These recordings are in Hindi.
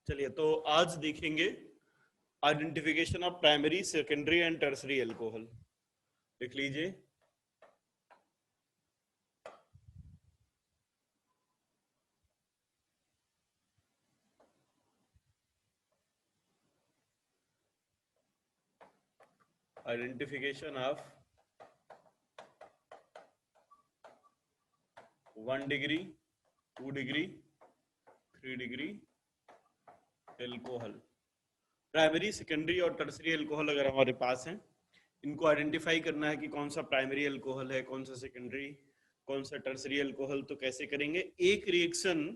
चलिए तो आज देखेंगे identification of primary secondary and tertiary alcohol. लिख लीजिए। Identification of 1 degree 2 degree 3 degree alcohol. Primary secondary और टर्सरी एल्कोहल अगर हमारे पास हैं, इनको आइडेंटिफाई करना है कि कौन सा प्राइमरी एल्कोहल है, कौन सा सेकेंडरी, कौन सा टर्सरी एल्कोहल। तो कैसे करेंगे? एक रिएक्शन,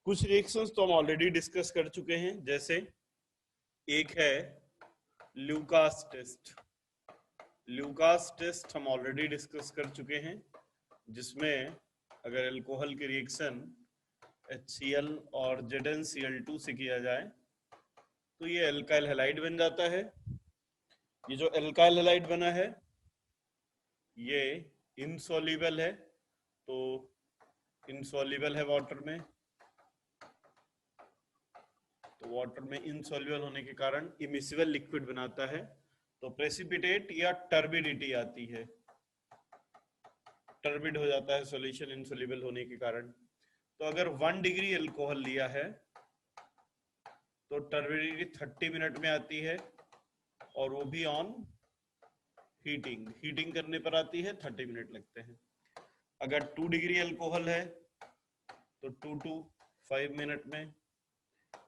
कुछ रिएक्शंस तो हम ऑलरेडी डिस्कस कर चुके हैं, जैसे एक है ल्यूकास टेस्ट। ल्यूकास टेस्ट हम ऑलरेडी डिस्कस कर चुके हैं, जिसमें अगर एल्कोहल की रिएक्शन HCl और ZnCl2 से किया जाए तो ये एल्काइल हैलाइड बन जाता है। ये जो एल्काइल हैलाइड बना है ये इनसॉल्युबल है, तो इनसॉल्युबल है वाटर में, तो वाटर में इनसॉल्युबल होने के कारण इमिसिबल लिक्विड बनाता है, तो प्रेसिपिटेट या टर्बिडिटी आती है, टर्बिड हो जाता है सॉल्यूशन इनसॉल्युबल होने के कारण। तो अगर 1 डिग्री अल्कोहल लिया है तो टर्बिडिटी 30 मिनट में आती है, और वो भी ऑन हीटिंग करने पर आती है, 30 मिनट लगते हैं। अगर 2 डिग्री अल्कोहल है तो 2 to 5 मिनट में,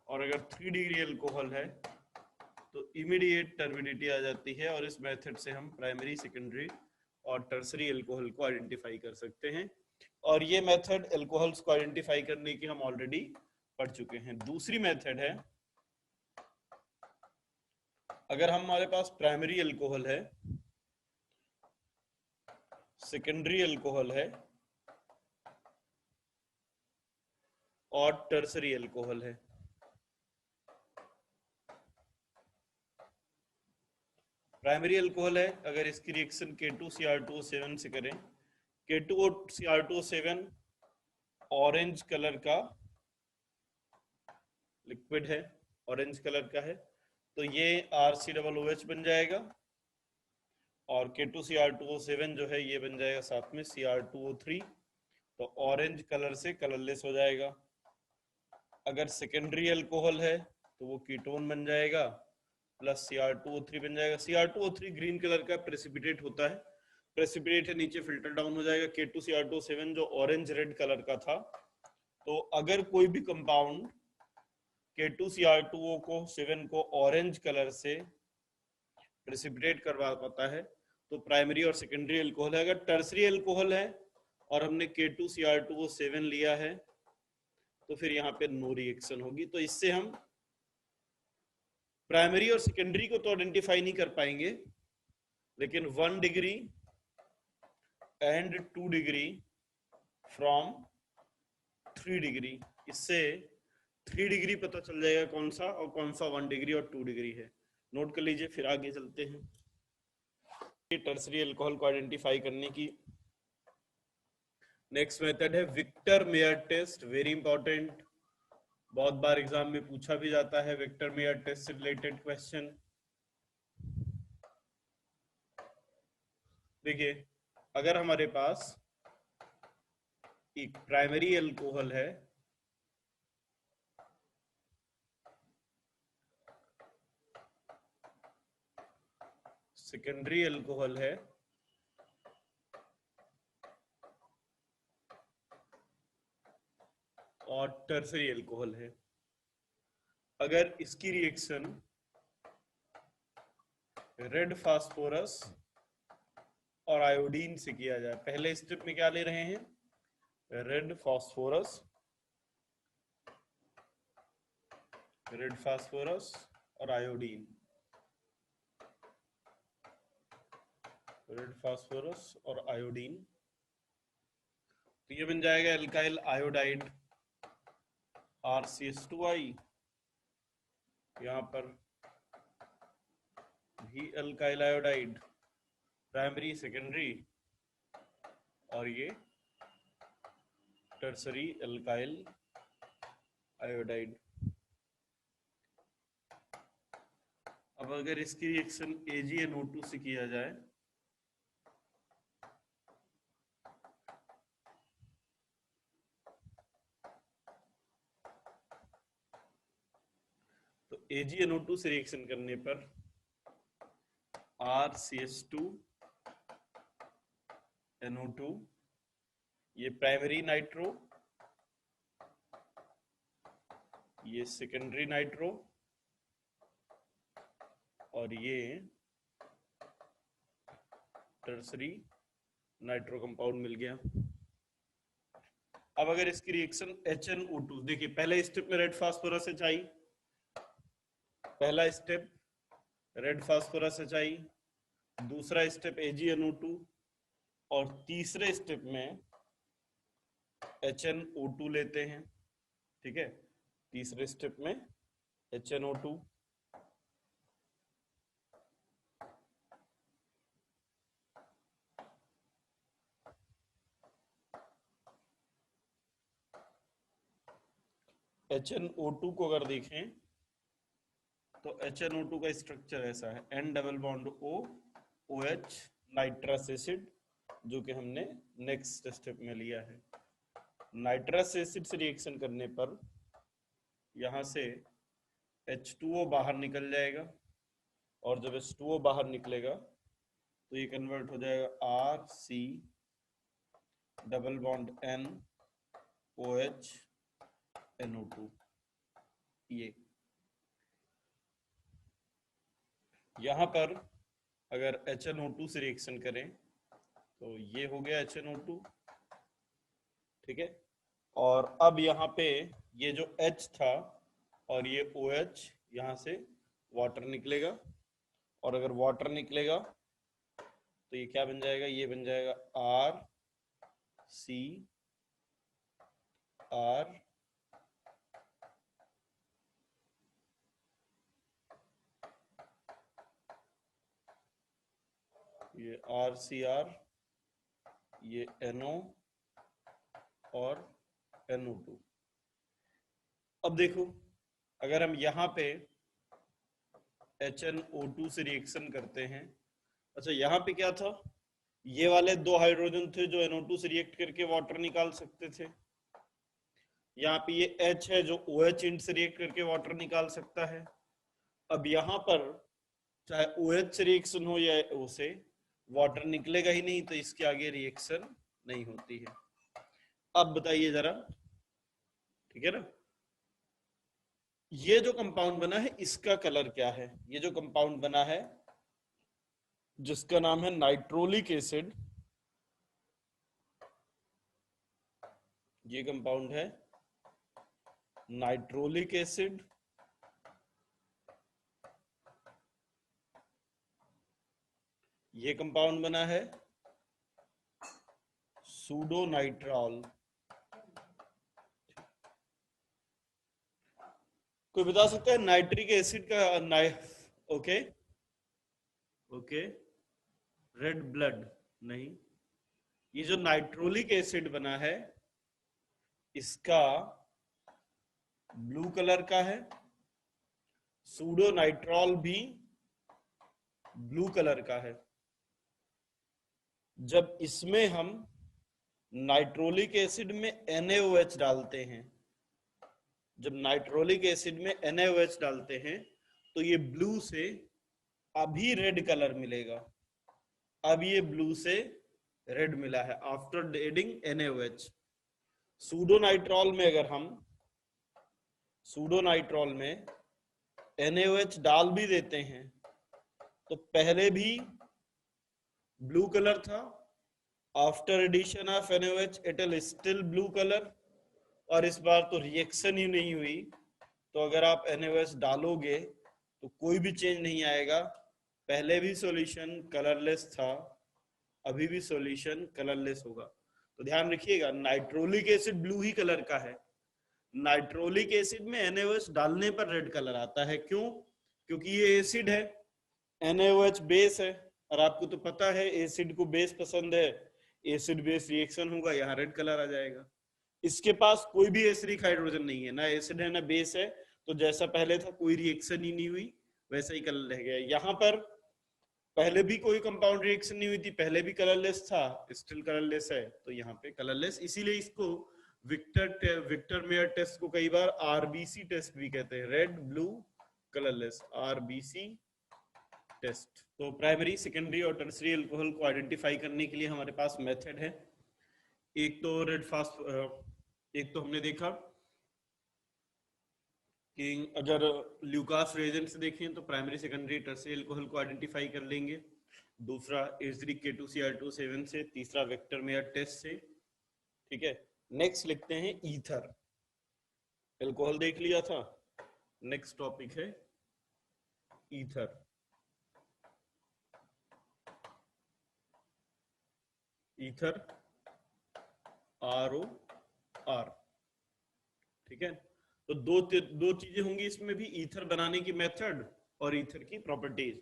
और अगर 3 डिग्री अल्कोहल है तो इमीडिएट टर्बिडिटी आ जाती है। और इस मेथड से हम प्राइमरी सेकेंडरी और टर्सरी एल्कोहल को आइडेंटिफाई कर सकते हैं, और ये मेथड एल्कोहल्स को आइडेंटिफाई करने की हम ऑलरेडी पढ़ चुके हैं। दूसरी मेथड है, अगर हमारे पास प्राइमरी एल्कोहल है, सेकेंडरी एल्कोहल है और टर्सरी एल्कोहल है। प्राइमरी एल्कोहल है, अगर इसकी रिएक्शन K2Cr2O7 से करें, K2Cr2O7 ऑरेंज कलर का लिक्विड है, ऑरेंज कलर का है, तो ये RCOOH बन जाएगा, और K2Cr2O7 जो है ये बन जाएगा साथ में Cr2O3, तो ऑरेंज कलर से कलरलेस हो जाएगा। अगर सेकेंडरी अल्कोहल है तो वो कीटोन बन जाएगा, प्लस Cr2O3 बन जाएगा। Cr2O3 ग्रीन कलर का प्रेसिपिटेट होता है, प्रेसिपिटेट है, नीचे फिल्टर डाउन हो जाएगा। K2Cr2O7 जो ऑरेंज रेड कलर का था, तो अगर कोई भी कंपाउंड K2Cr2O को 7 को ऑरेंज कलर से प्रेसिपिटेट करवा पाता है तो प्राइमरी और सेकेंडरी एल्कोहल है। अगर टर्सरी एल्कोहल है और हमने K2Cr2O7 लिया है तो फिर यहाँ पे नो रिएक्शन होगी। तो इससे हम प्राइमरी और सेकेंडरी को तो आइडेंटिफाई नहीं कर पाएंगे, लेकिन 1 degree and 2 degree from 3 degree, इससे 3 डिग्री पता चल जाएगा कौन सा, और कौन सा 1 डिग्री और 2 डिग्री है। नोट कर लीजिए, फिर आगे चलते हैं। टर्सरी एल्कोहल को आइडेंटिफाई करने की नेक्स्ट मेथड है Victor Meyer test. Very important, बहुत बार एग्जाम में पूछा भी जाता है विक्टर मेयर टेस्ट से रिलेटेड क्वेश्चन। देखिए, अगर हमारे पास एक प्राइमरी एल्कोहल है, सेकेंडरी एल्कोहल है और टर्सरी एल्कोहल है, अगर इसकी रिएक्शन रेड फास्फोरस और आयोडीन से किया जाए, पहले स्टेप में क्या ले रहे हैं? रेड फास्फोरस और आयोडीन, रेड फास्फोरस और आयोडीन, तो ये बन जाएगा एल्काइल आयोडाइड RCH2I, यहाँ पर भी एल्काइल आयोडाइड, प्राइमरी सेकेंडरी, और ये टर्सरी एल्काइल आयोडाइड। अब अगर इसकी रिएक्शन AgNO2 से किया जाए तो AgNO2 से रिएक्शन करने पर RCH2NO2, ये प्राइमरी नाइट्रो, ये सेकेंडरी नाइट्रो, और ये टर्सरी नाइट्रो कंपाउंड मिल गया। अब अगर इसकी रिएक्शन HNO2, देखिए पहले स्टेप में रेड फास्फोरस एच, पहला स्टेप रेड फास्फोरस एच, दूसरा स्टेप AgNO2, और तीसरे स्टेप में HNO2 लेते हैं। ठीक है, तीसरे स्टेप में HNO2, HNO2 को अगर देखें तो HNO2 का स्ट्रक्चर ऐसा है, N double bond O OH nitrous acid, जो कि हमने नेक्स्ट स्टेप में लिया है। नाइट्रस एसिड से रिएक्शन करने पर यहां से H2O बाहर निकल जाएगा, और जब H2O बाहर निकलेगा तो ये कन्वर्ट हो जाएगा RC double bond N OH NO2। ये यहां पर अगर HNO2 से रिएक्शन करें तो ये हो गया HNO2। ठीक है, और अब यहाँ पे ये जो H था और ये OH, यहाँ से वाटर निकलेगा, और अगर वाटर निकलेगा तो ये क्या बन जाएगा, ये बन जाएगा RCR, ये RCR, ये NO और NO2। अब देखो अगर हम यहाँ पे HNO2 से रिएक्शन करते हैं, अच्छा यहाँ पे क्या था, ये वाले दो हाइड्रोजन थे जो NO2 से रिएक्ट करके वाटर निकाल सकते थे। यहाँ पे ये H है जो OH इंट से रिएक्ट करके वाटर निकाल सकता है। अब यहाँ पर चाहे OH से रिएक्शन हो या O से, वाटर निकलेगा ही नहीं, तो इसके आगे रिएक्शन नहीं होती है। अब बताइए जरा, ठीक है ना, ये जो कंपाउंड बना है इसका कलर क्या है? ये जो कंपाउंड बना है जिसका नाम है नाइट्रोलिक एसिड, ये कंपाउंड है नाइट्रोलिक एसिड, ये कंपाउंड बना है सूडोनाइट्रॉल। कोई बता सकता है नाइट्रिक एसिड का ओके ओके रेड ब्लड? नहीं, ये जो नाइट्रोलिक एसिड बना है इसका ब्लू कलर का है, सूडोनाइट्रॉल भी ब्लू कलर का है। जब इसमें हम नाइट्रोलिक एसिड में NaOH डालते हैं, जब नाइट्रोलिक एसिड में NaOH डालते हैं तो ये ब्लू से अभी रेड कलर मिलेगा। अब ये ब्लू से रेड मिला है आफ्टर एडिंग NaOH। सूडोनाइट्रॉल में अगर हम सूडोनाइट्रॉल में NaOH डाल भी देते हैं तो पहले भी ब्लू कलर था, after addition of NaOH it is still blue colour, और इस बार तो रिएक्शन ही नहीं हुई, तो अगर आप NaOH डालोगे तो कोई भी चेंज नहीं आएगा। पहले भी सॉल्यूशन कलरलेस था, अभी भी सॉल्यूशन कलरलेस होगा। तो ध्यान रखिएगा, नाइट्रोलिक एसिड ब्लू ही कलर का है, नाइट्रोलिक एसिड में NaOH डालने पर रेड कलर आता है। क्यों? क्योंकि ये एसिड है, NaOH बेस है, और आपको तो पता है एसिड को बेस पसंद है, एसिड बेस रिएक्शन होगा, यहाँ रेड कलर आ जाएगा। इसके पास कोई भी एसिडिक हाइड्रोजन नहीं है, ना एसिड है ना बेस है, तो जैसा पहले था कोई रिएक्शन ही नहीं हुई, वैसा ही कलर रह गया। यहाँ पर पहले भी कोई कंपाउंड रिएक्शन नहीं हुई थी, पहले भी कलरलेस था, स्टिल कलरलेस है, तो यहाँ पे कलरलेस, इसीलिए इसको विक्टर मेयर टेस्ट को कई बार आरबीसी टेस्ट भी कहते हैं, red blue colourless, RBC test. तो प्राइमरी, सेकेंडरी और टर्सरी अल्कोहल को आइडेंटिफाई करने के लिए हमारे पास मेथड है। एक तो रेड फास्ट, एक तो हमने देखा कि अगर ल्यूकास रिएजेंट से देखें तो प्राइमरी, सेकेंडरी, टर्सरी अल्कोहल को आइडेंटिफाई कर लेंगे। दूसरा एजरी K2Cr2 से, तीसरा वेक्टर मेयर टेस्ट से, ठीक है। नेक्स्ट लिखते हैं ईथर। अल्कोहल देख लिया था, नेक्स्ट टॉपिक है ईथर। ईथर ROR, ठीक है। तो दो चीजें होंगी इसमें भी, ईथर बनाने की मेथड और ईथर की प्रॉपर्टीज।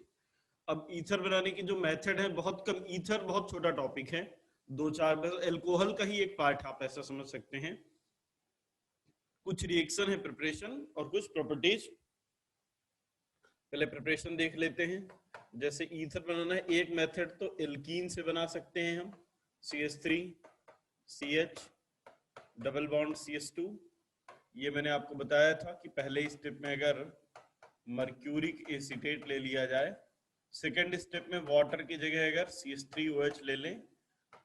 अब ईथर बनाने की जो मेथड है बहुत कम, ईथर बहुत छोटा टॉपिक है, 2-4 अल्कोहल का ही एक पार्ट, आप ऐसा समझ सकते हैं। कुछ रिएक्शन है प्रिपरेशन और कुछ प्रॉपर्टीज। पहले प्रिपरेशन देख लेते हैं। जैसे ईथर बनाना है, एक मेथड तो एल्कीन से बना सकते हैं हम, CH3 CH double bond CH2। ये मैंने आपको बताया था कि पहले स्टेप में अगर मर्क्यूरिक एसीटेट ले लिया जाए, सेकेंड स्टेप में वाटर की जगह अगर CH3OH ले लें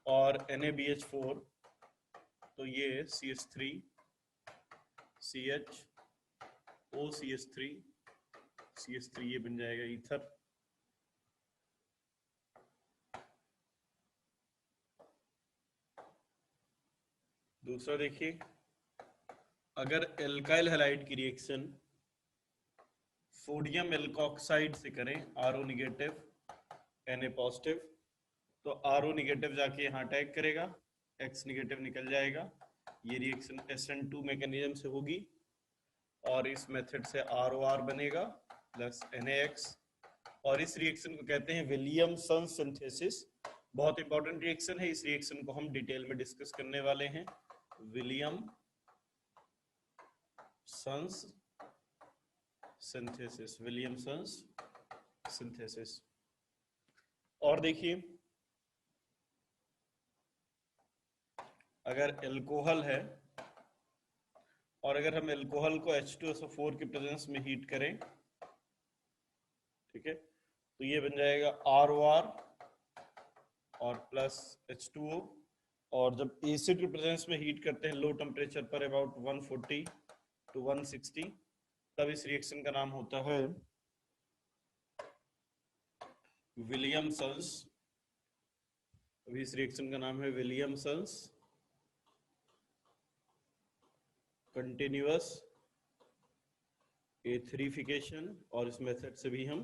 और NaBH4, तो ये CH3 CH OCH3 CH3 ये बन जाएगा ईथर। दूसरा देखिए, अगर एल्काइल हैलाइड की रिएक्शन सोडियम एल्कोक्साइड से करें, RO निगेटिव Na पॉजिटिव, तो RO निगेटिव जाके यहाँ अटैक करेगा, X निगेटिव निकल जाएगा। ये रिएक्शन SN2 मैकेनिज्म से होगी और इस मेथड से ROR बनेगा प्लस NaX, और इस रिएक्शन को कहते हैं विलियमसन सिंथेसिस। बहुत इंपॉर्टेंट रिएक्शन है, इस रिएक्शन को हम डिटेल में डिस्कस करने वाले हैं, विलियमसन सिंथेसिस, विलियमसन सिंथेसिस। और देखिए, अगर अल्कोहल है और अगर हम अल्कोहल को H2SO4 के प्रेजेंस में हीट करें, ठीक है, तो ये बन जाएगा ROR और प्लस H2O। और जब एसिड के प्रेजेंस में हीट करते हैं लो टेम्परेचर पर अबाउट 140 to 160, तब इस रिएक्शन का नाम होता है विलियमसन्स। अभी इस रिएक्शन का नाम है विलियमसन्स कंटिन्यूअस एथरिफिकेशन, और इस मेथड से भी हम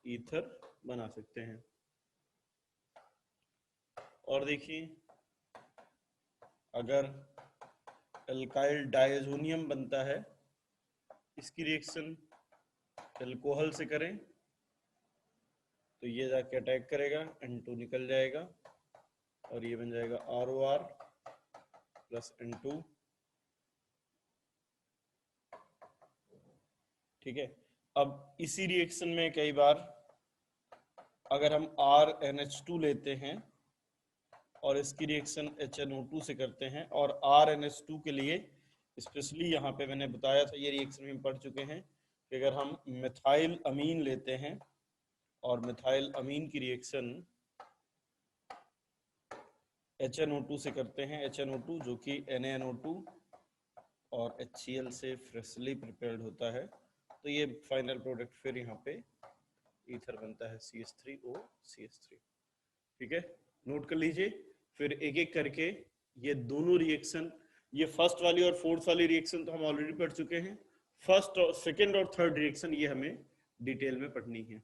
ईथर बना सकते हैं। और देखिए, अगर अल्काइल डायजोनियम बनता है, इसकी रिएक्शन अल्कोहल से करें तो ये जाके अटैक करेगा, N2 निकल जाएगा और ये बन जाएगा ROR प्लस N2, ठीक है। अब इसी रिएक्शन में कई बार अगर हम RNH2 लेते हैं और इसकी रिएक्शन HNO2 से करते हैं, और RNH2 के लिए स्पेशली यहाँ पे मैंने बताया था, ये रिएक्शन में पढ़ चुके हैं कि अगर हम मिथाइल अमीन लेते हैं और मिथाइल अमीन की रिएक्शन HNO2 से करते हैं, HNO2 जो कि NaNO2 और HCl से फ्रेशली प्रिपेयर्ड होता है, तो ये फाइनल प्रोडक्ट फिर यहाँ पे ईथर बनता है CH3OCH3, ठीक है। नोट कर लीजिए, फिर एक एक करके ये दोनों रिएक्शन, ये फर्स्ट वाली और फोर्थ वाली रिएक्शन तो हम ऑलरेडी पढ़ चुके हैं, फर्स्ट और सेकेंड और थर्ड रिएक्शन ये हमें डिटेल में पढ़नी है।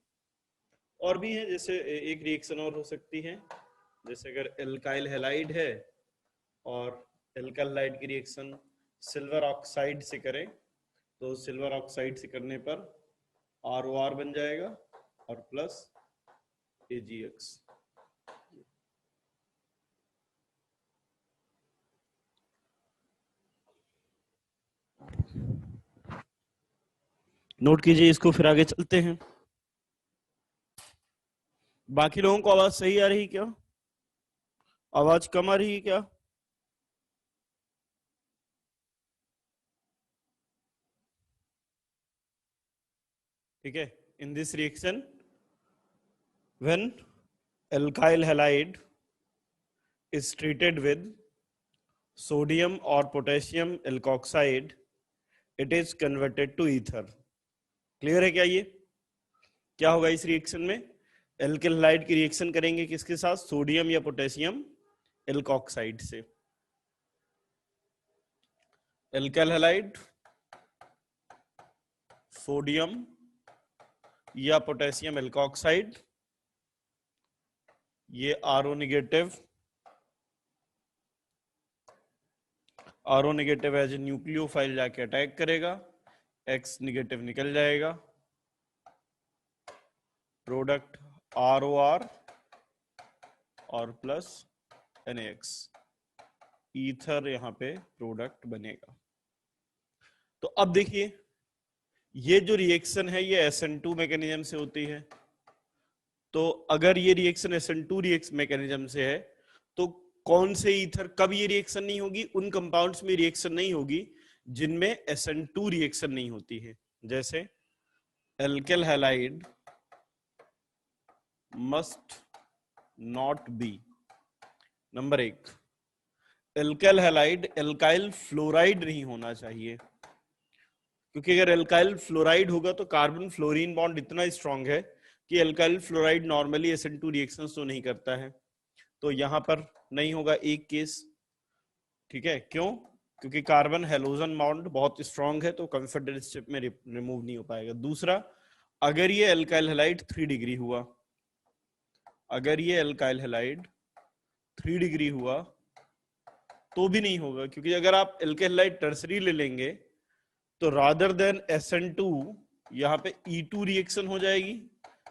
और भी है, जैसे एक रिएक्शन और हो सकती है, जैसे अगर एल्काइल हैलाइड है और एल्काइल हैलाइड की रिएक्शन सिल्वर ऑक्साइड से करें, तो सिल्वर ऑक्साइड से करने पर ROR बन जाएगा और प्लस AgX। नोट कीजिए इसको, फिर आगे चलते हैं। बाकी लोगों को आवाज सही आ रही क्या? आवाज कम आ रही है क्या? ठीक है, in this reaction when alkyl halide is treated with sodium or potassium alkoxide, it is converted to ether. Clear है क्या? ये क्या होगा इस रिएक्शन में? एल्काइल हैलाइड की रिएक्शन करेंगे किसके साथ? सोडियम या पोटेशियम एल्कोक्साइड से। एल्काइल हैलाइड सोडियम या पोटेशियम एल्कोक्साइड, ये RO negative as a nucleophile जाके अटैक करेगा, एक्स नेगेटिव निकल जाएगा, प्रोडक्ट ROR और प्लस NaX, ईथर यहां पे प्रोडक्ट बनेगा। तो अब देखिए, ये जो रिएक्शन है ये SN2 मैकेनिज्म से होती है। तो अगर ये रिएक्शन SN2 रिएक्शन मैकेनिज्म से है तो कौन से ईथर, कब ये रिएक्शन नहीं होगी? उन कंपाउंड्स में रिएक्शन नहीं होगी जिनमें SN2 रिएक्शन नहीं होती है। जैसे alkyl halide must not be, number 1, alkyl halide alkyl fluoride नहीं होना चाहिए, क्योंकि अगर एल्काइल फ्लोराइड होगा तो कार्बन फ्लोरीन बॉन्ड इतना स्ट्रांग है कि alkyl fluoride normally SN2 reactions तो नहीं करता है, तो यहां पर नहीं होगा एक केस। ठीक है, क्यों? क्योंकि कार्बन हेलोजन बॉन्ड बहुत स्ट्रांग है तो कॉन्फिडेंसशिप में रिमूव नहीं हो पाएगा। दूसरा, अगर ये एल्काइल हैलाइड 3 डिग्री हुआ, अगर ये एल्काइल हैलाइड 3 डिग्री हुआ तो भी नहीं होगा, क्योंकि अगर आप एल्काइल हैलाइड टर्सरी ले लेंगे तो रादर देन SN2 यहाँ पे E2 रिएक्शन हो जाएगी,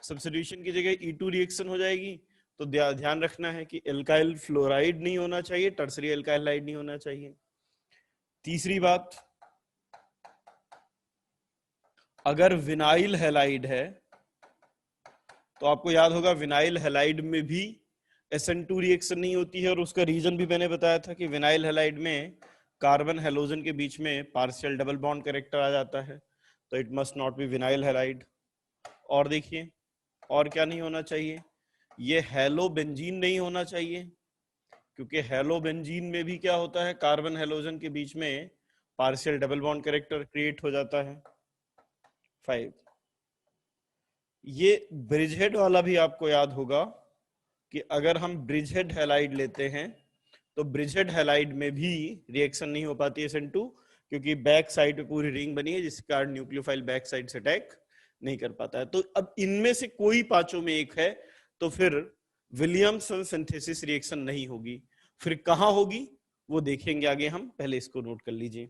सब्स्टिट्यूशन की जगह E2 रिएक्शन हो जाएगी। तो ध्यान रखना है कि एल्काइल फ्लोराइड नहीं होना चाहिए, टर्सरी एल्काइल हैलाइड नहीं होना चाहिए। तीसरी बात, अगर विनाइल हैलाइड है तो आपको याद होगा विनाइल हैलाइड में भी SN2 रिएक्शन नहीं होती है, और उसका रीजन भी मैंने बताया था कि विनाइल हैलाइड में कार्बन हेलोजन के बीच में पार्शियल डबल बॉन्ड कैरेक्टर आ जाता है, तो it must not be vinyl halide. और देखिए, और क्या नहीं होना चाहिए? ये हेलोबेंजीन नहीं होना चाहिए, क्योंकि हेलोबेंजीन में भी क्या होता है, कार्बन हेलोजन के बीच में partial double bond character create हो जाता है। 5, ये ब्रिजहेड वाला भी आपको याद होगा कि अगर हम ब्रिजहेड हैलाइड लेते हैं तो ब्रिजहेड हैलाइड में भी रिएक्शन नहीं हो पाती SN2, क्योंकि बैक साइड पे पूरी रिंग बनी है जिसके कारण न्यूक्लियोफाइल बैक साइड से अटैक नहीं कर पाता है। तो अब इनमें से कोई पांचों में एक है तो फिर विलियमसन सिंथेसिस रिएक्शन नहीं होगी। फिर कहां होगी वो देखेंगे आगे हम, पहले इसको नोट कर लीजिए।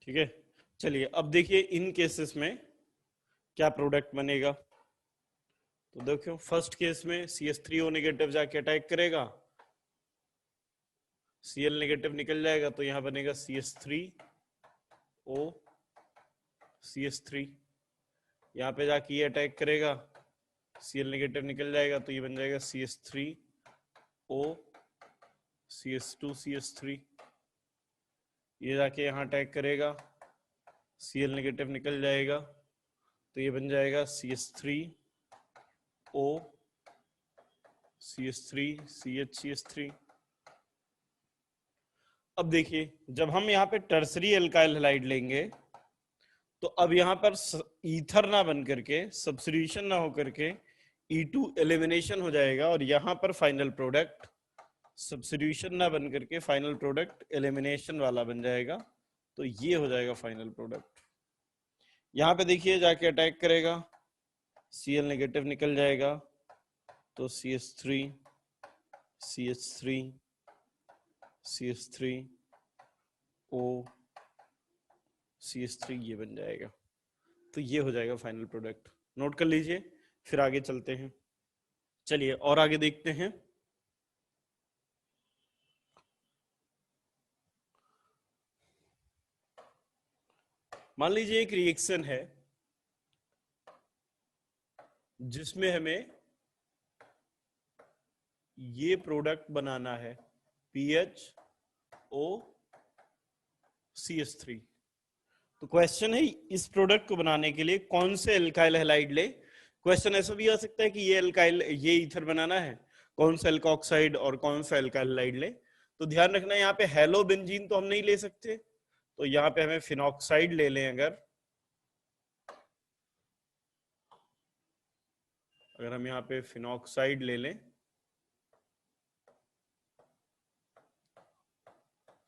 ठीक है, चलिए अब देखिए इन केसेस में क्या प्रोडक्ट बनेगा। तो देखो, फर्स्ट केस में CH3O नेगेटिव जाके अटैक करेगा, Cl नेगेटिव निकल जाएगा, तो यहां बनेगा CH3O CH3। यहाँ पे जाके ये अटैक करेगा, Cl नेगेटिव निकल जाएगा, तो ये बन जाएगा CH3O CH2 CH3। ये जाके यहाँ अटैक करेगा, Cl नेगेटिव निकल जाएगा, तो ये बन जाएगा CH3O CH3 CH अब देखिए जब हम यहाँ पे टर्सरी एल्काइल हैलाइड लेंगे तो अब यहाँ पर ईथर ना बन करके सब्स्टिट्यूशन ना हो करके E2 एलिमिनेशन हो जाएगा और यहाँ पर फाइनल प्रोडक्ट सब्स्टिट्यूशन ना बन करके फाइनल प्रोडक्ट एलिमिनेशन वाला बन जाएगा। तो ये हो जाएगा फाइनल प्रोडक्ट। यहाँ पे देखिए जाके अटैक करेगा, Cl नेगेटिव निकल जाएगा तो CH3 CH3 CH3 O CH3 ये बन जाएगा। तो ये हो जाएगा फाइनल प्रोडक्ट। नोट कर लीजिए, फिर आगे चलते हैं। चलिए और आगे देखते हैं। मान लीजिए एक रिएक्शन है जिसमें हमें ये प्रोडक्ट बनाना है PHO CH3। तो क्वेश्चन है इस प्रोडक्ट को बनाने के लिए कौन से एल्काइल हैलाइड ले। क्वेश्चन ऐसा भी आ सकता है कि ये ईथर बनाना है, कौन सा एल्कोक्साइड और कौन सा एल्काइल हैलाइड ले। तो ध्यान रखना यहाँ पे हेलो बेंजीन तो हम नहीं ले सकते, तो यहाँ पे हमें फिनॉक्साइड ले लें। अगर हम यहाँ पे फिनॉक्साइड ले लें,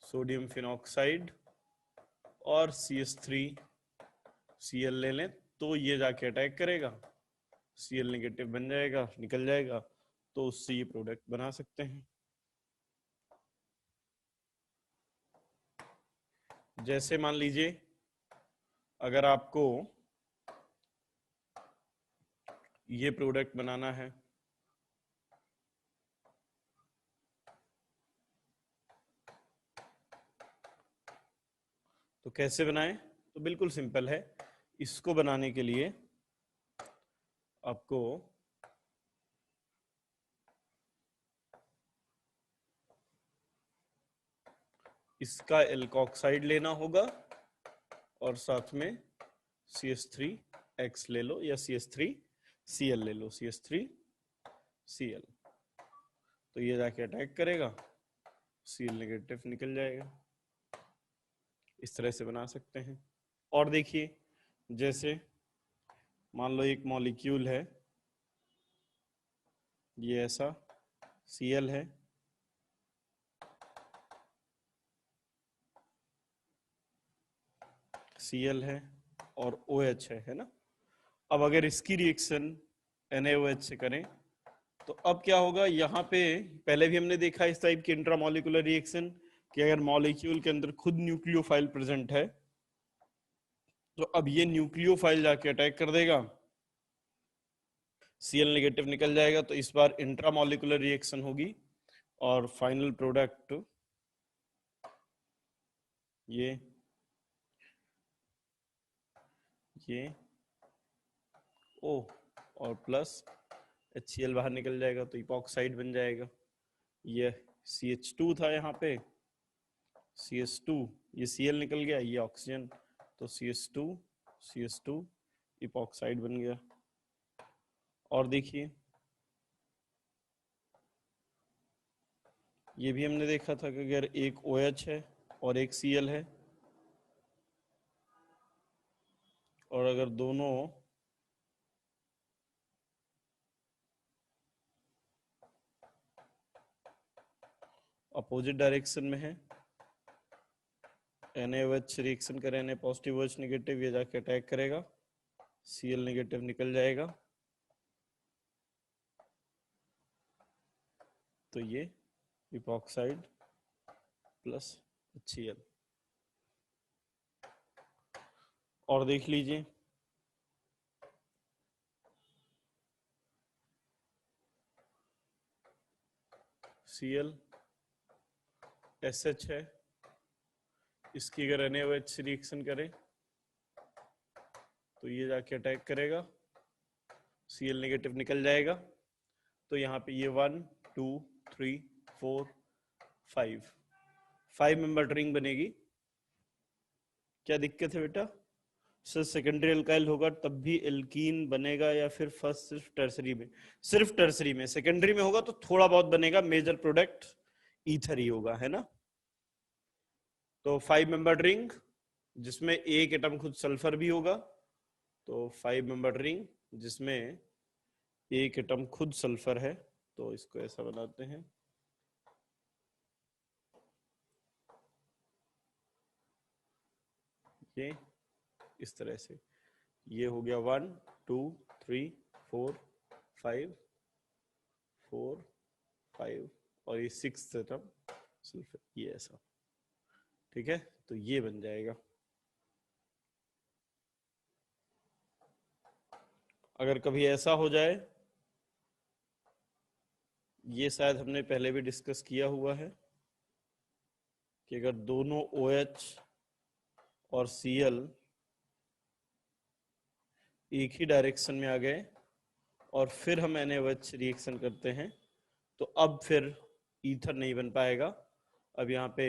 सोडियम फिनॉक्साइड और CH3Cl ले लें, तो ये जाके अटैक करेगा, Cl नेगेटिव बन जाएगा, निकल जाएगा, तो उससे ये प्रोडक्ट बना सकते हैं। जैसे मान लीजिए अगर आपको ये प्रोडक्ट बनाना है तो कैसे बनाएं? तो बिल्कुल सिंपल है। इसको बनाने के लिए आपको इसका एल्कोक्साइड लेना होगा और साथ में CH3X ले लो या CH3Cl ले लो, CH3Cl। तो ये जाके अटैक करेगा, Cl नेगेटिव निकल जाएगा। इस तरह से बना सकते हैं। और देखिए जैसे मान लो एक मॉलिक्यूल है, ये ऐसा Cl है, Cl है और OH है ना। अब अगर इसकी रिएक्शन NaOH से करें तो अब क्या होगा, यहाँ पे पहले भी हमने देखा इस टाइप की इंट्रामोलिकुलर रिएक्शन कि अगर मॉलिक्यूल के अंदर खुद न्यूक्लियोफाइल प्रेजेंट है तो अब ये न्यूक्लियोफाइल जाके अटैक कर देगा, Cl नेगेटिव निकल जाएगा। तो इस बार इंट्रामोलिकुलर रिएक्शन होगी और फाइनल प्रोडक्ट ये O और प्लस HCl बाहर निकल जाएगा तो इपॉक्साइड बन जाएगा। ये CH2 था, यहाँ पे CH2, ये Cl निकल गया, ये ऑक्सीजन, तो CH2 इपॉक्साइड बन गया। और देखिए ये भी हमने देखा था कि अगर एक OH है और एक Cl है और अगर दोनों अपोजिट डायरेक्शन में है, NaOH रिएक्शन करें, Na पॉजिटिव OH नेगेटिव, ये जाके अटैक करेगा, Cl नेगेटिव निकल जाएगा, तो ये इपॉक्साइड प्लस HCl। और देख लीजिए Cl SH है, इसकी अगर NaOH से रिएक्शन करें तो ये जाके अटैक करेगा, Cl नेगेटिव निकल जाएगा। तो यहाँ पे ये 1 2 3 4 5 मेंबर रिंग बनेगी। क्या दिक्कत है बेटा? सर सेकेंडरी अल्काइल होगा तब भी एल्कीन बनेगा या फिर फर्स्ट सिर्फ टर्सरी में? सिर्फ टर्सरी में, सेकेंडरी में होगा तो थोड़ा बहुत बनेगा, मेजर प्रोडक्ट ईथर ही होगा, है ना। तो 5 मेंबर्ड रिंग जिसमें एक एटम खुद सल्फर भी होगा, तो 5 मेंबर्ड रिंग जिसमें एक एटम खुद सल्फर है, तो इसको ऐसा बनाते हैं। ये इस तरह से, ये हो गया 1 2 3 4 5 4 5 और ये 6 एटम सल्फर, ये ऐसा, ठीक है। तो ये बन जाएगा। अगर कभी ऐसा हो जाए, ये शायद हमने पहले भी डिस्कस किया हुआ है, कि अगर दोनों OH और Cl एक ही डायरेक्शन में आ गए और फिर हम NaOH रिएक्शन करते हैं, तो अब फिर ईथर नहीं बन पाएगा। अब यहाँ पे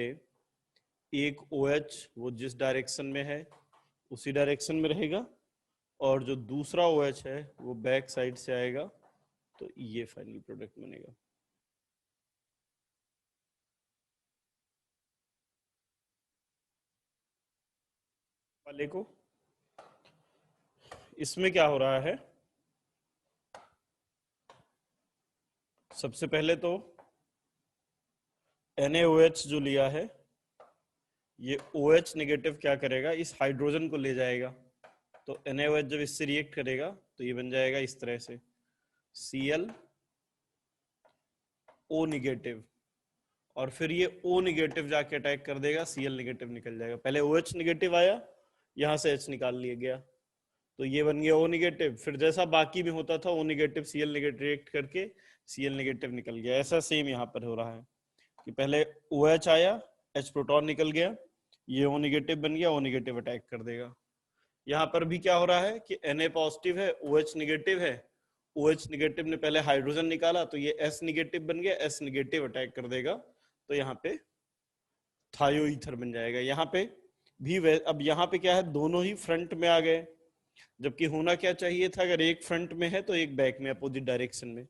एक OH वो जिस डायरेक्शन में है उसी डायरेक्शन में रहेगा, और जो दूसरा OH है वो बैक साइड से आएगा, तो ये फाइनल प्रोडक्ट बनेगा। वाले को इसमें क्या हो रहा है, सबसे पहले तो NaOH जो लिया है, ये OH नेगेटिव क्या करेगा, इस हाइड्रोजन को ले जाएगा। तो NaOH जब इससे रिएक्ट करेगा तो ये बन जाएगा इस तरह से, Cl O निगेटिव, और फिर ये O निगेटिव जाके अटैक कर देगा, Cl निगेटिव निकल जाएगा। पहले OH निगेटिव आया, यहां से H निकाल लिया गया, तो ये बन गया O निगेटिव। फिर जैसा बाकी में होता था, O negative Cl negative react करके Cl निगेटिव निकल गया। ऐसा सेम यहाँ पर हो रहा है कि पहले OH आया, H प्रोटॉन निकल गया, ये O निगेटिव बन गया, O निगेटिव अटैक कर देगा। यहाँ पर भी क्या हो रहा है कि Na पॉजिटिव है, OH निगेटिव है, OH निगेटिव ने पहले हाइड्रोजन निकाला, तो ये S निगेटिव बन गया, S निगेटिव अटैक कर देगा, तो यहाँ पे थायो ईथर बन जाएगा। यहाँ पे भी अब यहाँ पे क्या है, दोनों ही फ्रंट में आ गए, जबकि होना क्या चाहिए था, अगर एक फ्रंट में है तो एक बैक में, अपोजिट डायरेक्शन में।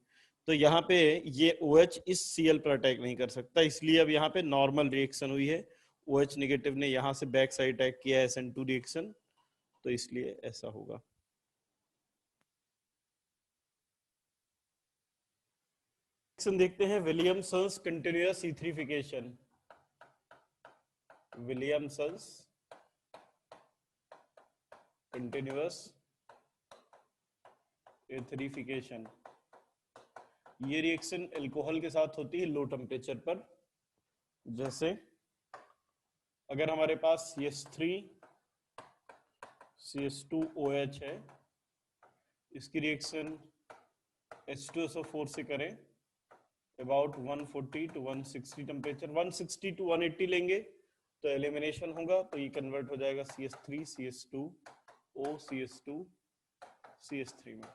तो यहाँ पे ये OH इस Cl पर अटैक नहीं कर सकता, इसलिए अब यहाँ पे नॉर्मल रिएक्शन हुई है। OH निगेटिव ने यहाँ से बैक साइड अटैक किया SN2 रिएक्शन, तो इसलिए ऐसा होगा। देखते हैं विलियमसन्स कंटिन्यूअस ईथरिफिकेशन। विलियमसन्स कंटिन्यूअस ईथरिफिकेशन, ये रिएक्शन अल्कोहल के साथ होती है लो टेम्परेचर पर। जैसे अगर हमारे पास CH3 CH2OH है, इसकी रिएक्शन H2SO4 से करें अबाउट 140 टू 160 टेम्परेचर, 160 टू 180 लेंगे तो एलिमिनेशन होगा, तो ये कन्वर्ट हो जाएगा CH3 CH2O CH2 CH3 में।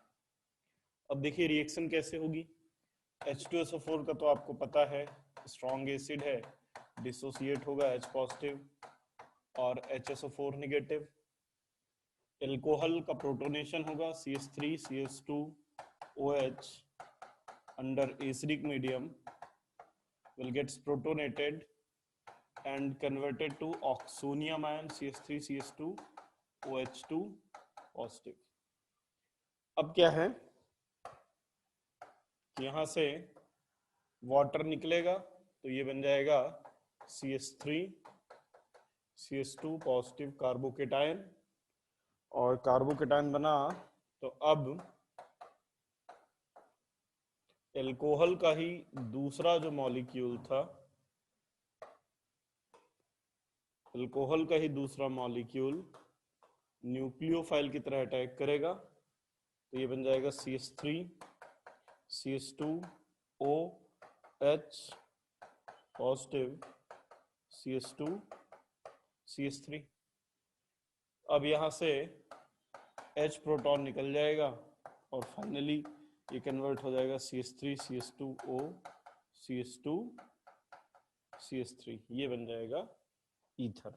अब देखिए रिएक्शन कैसे होगी। H2SO4 का तो आपको पता है स्ट्रॉन्ग एसिड है, डिसोसिएट होगा H पॉजिटिव और HSO4 निगेटिव। एल्कोहल का प्रोटोनेशन होगा CH3 CH2OH under acidic medium will gets protonated and converted to oxonium ion CH3 CH2OH2 positive। अब क्या है, यहां से वाटर निकलेगा, तो ये बन जाएगा CH3 CH2 पॉजिटिव कार्बोकेटायन, और कार्बोकेटायन बना, तो अब एल्कोहल का ही दूसरा जो मॉलिक्यूल था, एल्कोहल का ही दूसरा मॉलिक्यूल न्यूक्लियोफाइल की तरह अटैक करेगा, तो ये बन जाएगा CH3 CH2OH positive CH2 CH3। अब यहां से H प्रोटॉन निकल जाएगा और फाइनली ये कन्वर्ट हो जाएगा CH3 CH2O CH2 CH3, ये बन जाएगा ईथर।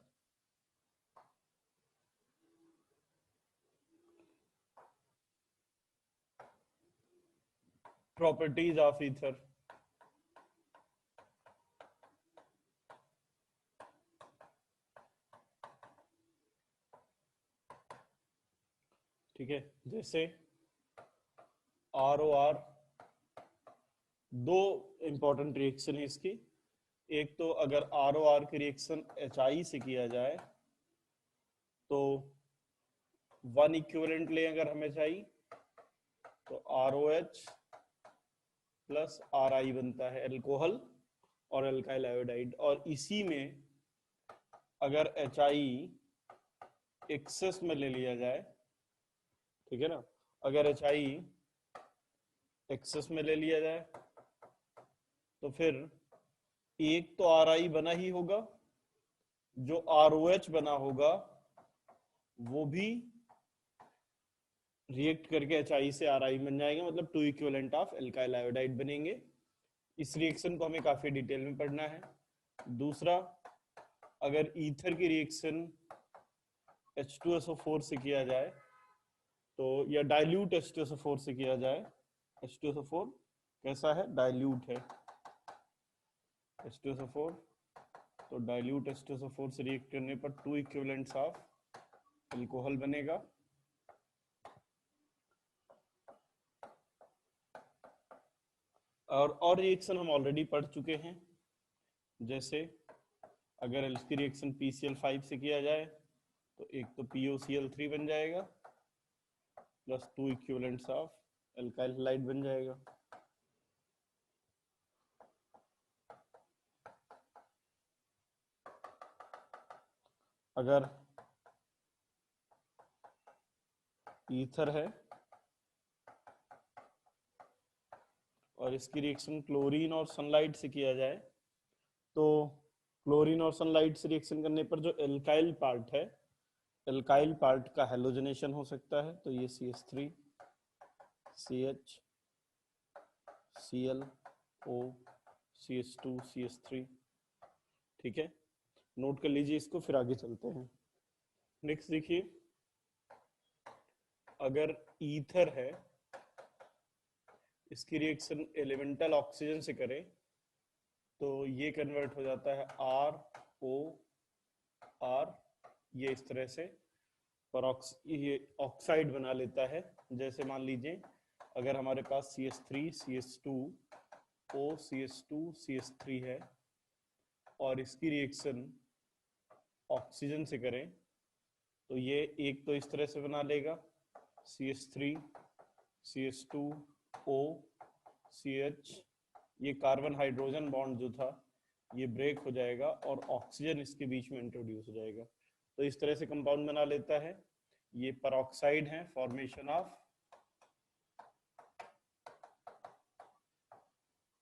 Properties of ether. ठीक है, जैसे ROR, दो इंपॉर्टेंट रिएक्शन है इसकी। एक तो अगर ROR की रिएक्शन HI से किया जाए तो 1 इक्विवेलेंट ले अगर हम HI तो ROH प्लस RI बनता है अल्कोहल और अल्काइल आयोडाइड। और इसी में अगर HI एक्सेस में ले लिया जाए, ठीक है ना, अगर HI एक्सेस में ले लिया जाए तो फिर एक तो RI बना ही होगा, जो ROH बना होगा वो भी रिएक्ट करके HI से RI बन जाएगा, मतलब 2 इक्विवेलेंट ऑफ एल्काइल आयोडाइड बनेंगे। इस रिएक्शन को हमें काफी डिटेल में पढ़ना है। दूसरा, अगर ईथर की रिएक्शन H2SO4 से किया जाए तो, या डाइल्यूट H2SO4 से किया जाए, H2SO4 कैसा है, डाइल्यूट है H2SO4, तो डाइल्यूट H2SO4 से रिएक्ट करने पर 2 इक्विवेलेंट्स ऑफ अल्कोहल बनेगा। और रिएक्शन हम ऑलरेडी पढ़ चुके हैं, जैसे अगर इसकी रिएक्शन PCl5 से किया जाए तो एक तो POCl3 बन जाएगा plus 2 equivalents of alkyl halide बन जाएगा। अगर ईथर है और इसकी रिएक्शन क्लोरीन और सनलाइट से किया जाए तो क्लोरीन और सनलाइट से रिएक्शन करने पर जो एल्काइल पार्ट है, एल्काइल पार्ट का हेलोजनेशन हो सकता है। तो ये CH3 CH ClO CH2 CH3, ठीक है, नोट कर लीजिए इसको, फिर आगे चलते हैं। नेक्स्ट देखिए, अगर ईथर है, इसकी रिएक्शन एलिमेंटल ऑक्सीजन से करें तो ये कन्वर्ट हो जाता है ROR, ये इस तरह से ये ऑक्साइड बना लेता है। जैसे मान लीजिए अगर हमारे पास CH3 CH2 O CH2 CH3 है और इसकी रिएक्शन ऑक्सीजन से करें तो ये एक तो इस तरह से बना लेगा CH3 CH2 O CH, ये कार्बन हाइड्रोजन बॉन्ड जो था ये ब्रेक हो जाएगा और ऑक्सीजन इसके बीच में इंट्रोड्यूस हो जाएगा, तो इस तरह से कंपाउंड बना लेता है। ये पेरोक्साइड है, फॉर्मेशन ऑफ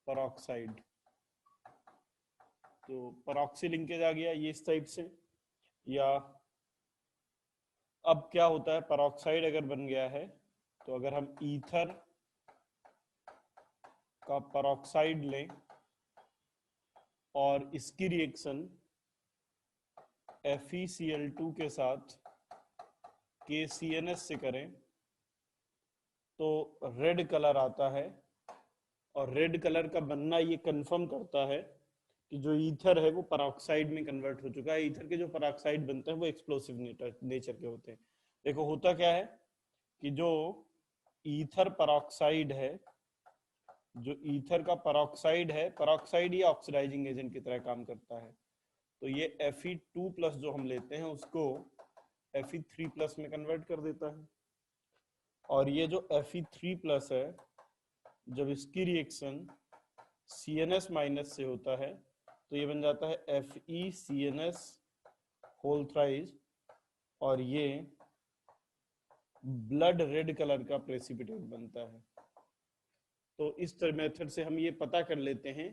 पेरोक्साइड, तो पेरोक्सी लिंकेज आ गया ये इस टाइप से। या अब क्या होता है, पेरोक्साइड अगर बन गया है तो अगर हम ईथर का पेरोक्साइड लें और इसकी रिएक्शन FeCl2 के साथ KCNS से करें तो रेड कलर आता है, और रेड कलर का बनना ये कंफर्म करता है कि जो ईथर है वो पेरोक्साइड में कन्वर्ट हो चुका है। ईथर के जो पेरोक्साइड बनते हैं वो एक्सप्लोसिव नेचर के होते हैं। देखो होता क्या है कि जो ईथर पेरोक्साइड है, जो ईथर का पेरोक्साइड है, पेरोक्साइड ये ऑक्सीडाइजिंग एजेंट की तरह काम करता है, तो ये Fe2+ जो हम लेते हैं उसको Fe3+ में कन्वर्ट कर देता है। और ये जो Fe3+ है, जब इसकी रिएक्शन CNS- से होता है तो ये बन जाता है FeCNS होल थ्राइज, और ये ब्लड रेड कलर का प्रेसिपिटेट बनता है। तो इस तरह मेथड से हम ये पता कर लेते हैं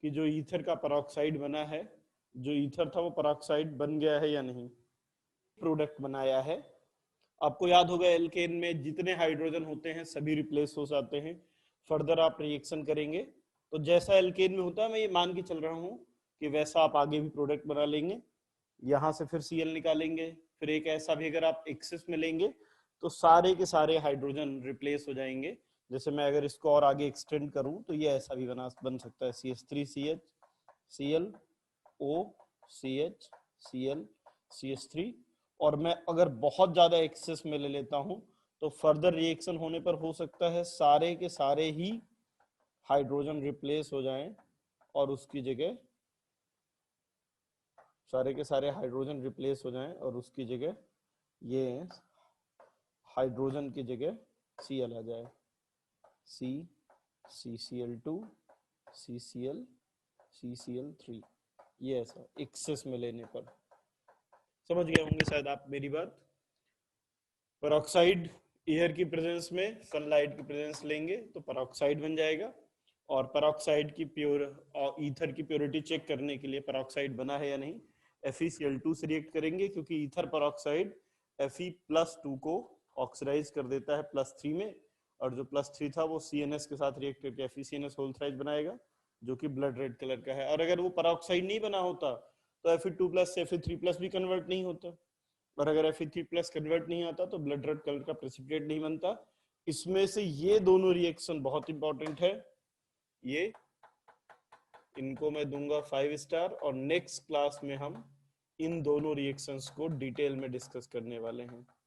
कि जो ईथर का पेरोक्साइड बना है, जो ईथर था वो पेरोक्साइड बन गया है या नहीं। प्रोडक्ट बनाया है, आपको याद होगा एल्केन में जितने हाइड्रोजन होते हैं सभी रिप्लेस हो जाते हैं। फर्दर आप रिएक्शन करेंगे तो जैसा एल्केन में होता है, मैं ये मान के चल रहा हूँ कि वैसा आप आगे भी प्रोडक्ट बना लेंगे। यहाँ से फिर Cl निकालेंगे, फिर एक ऐसा भी अगर आप एक्सेस में लेंगे तो सारे के सारे हाइड्रोजन रिप्लेस हो जाएंगे जैसे मैं अगर इसको और आगे एक्सटेंड करूं तो ये ऐसा भी बन सकता है, CH3CH Cl O CH Cl CH3। और मैं अगर बहुत ज्यादा एक्सेस में ले लेता हूं तो फर्दर रिएक्शन होने पर हो सकता है सारे के सारे ही हाइड्रोजन रिप्लेस हो जाएं और उसकी जगह सारे के सारे हाइड्रोजन रिप्लेस हो जाएं और उसकी जगह ये हाइड्रोजन की जगह Cl आ जाए, CCl2 CCl CCl3। ये ऐसा एक्सेस में लेने पर। समझ गए होंगे शायद आप मेरी बात। पेरोक्साइड एयर की प्रेजेंस में सनलाइट की प्रेजेंस लेंगे तो पेरोक्साइड बन जाएगा। और पेरोक्साइड की प्योर और ईथर की प्योरिटी चेक करने के लिए पेरोक्साइड बना है या नहीं, FeCl2 से रिएक्ट करेंगे, क्योंकि ईथर पेरोक्साइड Fe+2 को ऑक्सीडाइज कर देता है +3 में, और जो +3 था वो CNS के साथ रिएक्ट करके FeCNS होल थ्राइज बनाएगा, जो कि ब्लड रेड कलर का है। और अगर वो पेरोक्साइड नहीं बना होता तो Fe2+ से Fe3+ भी कन्वर्ट नहीं होता, और अगर Fe3+ कन्वर्ट नहीं आता तो ब्लड रेड कलर का प्रेसिपिटेट नहीं बनता। इसमें से ये दोनों रिएक्शन बहुत इंपॉर्टेंट है, ये इनको मैं दूंगा 5 स्टार। और नेक्स्ट क्लास में हम इन दोनों रिएक्शंस को डिटेल में डिस्कस करने वाले हैं।